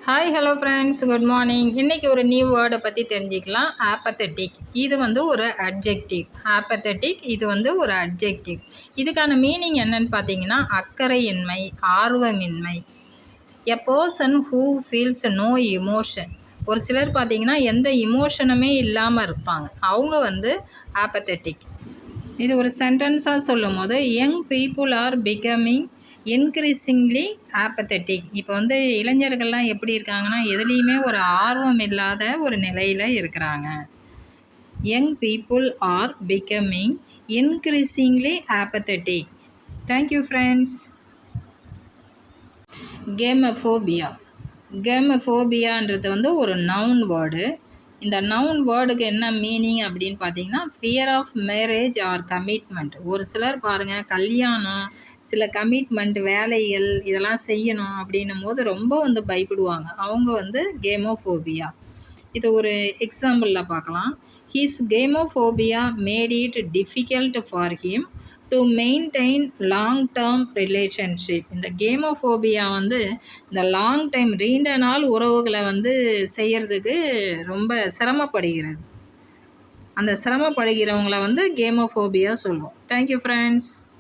Hi hello friends, good morning. இன்றைக்கி ஒரு new வேர்டை பற்றி தெரிஞ்சுக்கலாம். ஆப்பத்தட்டிக். இது ஒரு அட்ஜெக்டிவ். ஆப்பத்தட்டிக் இது ஒரு அட்ஜெக்டிவ். இதுக்கான மீனிங் என்னன்னு பார்த்தீங்கன்னா, அக்கறையின்மை, ஆர்வமின்மை. A person who feels no emotion. ஒரு சிலர் பார்த்தீங்கன்னா எந்த இமோஷனுமே இல்லாமல் இருப்பாங்க. அவங்க ஆப்பத்தட்டிக். இது ஒரு சென்டென்ஸாக சொல்லும் போது, young people are becoming increasingly apathetic. இப்போ இளைஞர்கள்லாம் எப்படி இருக்காங்கன்னா, எதுலேயுமே ஒரு ஆர்வம் இல்லாத ஒரு நிலையில் இருக்கிறாங்க. Young people are becoming increasingly apathetic. Thank you friends. Gamophobia. கேமஃபோபியான்றது ஒரு நவுன் வேர்டு. இந்த நவுன் வேர்டுக்கு என்ன மீனிங் அப்படின்னு பார்த்தீங்கன்னா, fear of marriage or commitment. ஒரு சிலர் பாருங்கள், கல்யாணம், சில கமிட்மெண்ட், வேலைகள் இதெல்லாம் செய்யணும் அப்படின்னும் போது ரொம்ப பயப்படுவாங்க. அவங்க கேமோஃபோபியா. இது ஒரு எக்ஸாம்பிளில் பார்க்கலாம். His gamophobia made it difficult for him to maintain long term relationship. இந்த கேமோஃபோபியா இந்த லாங் டைம் நீண்ட நாள் உறவுகளை செய்கிறதுக்கு ரொம்ப சிரமப்படுகிறது. அந்த சிரமப்படுகிறவங்கள கேமோஃபோபியா சொல்லுவோம். Thank you friends.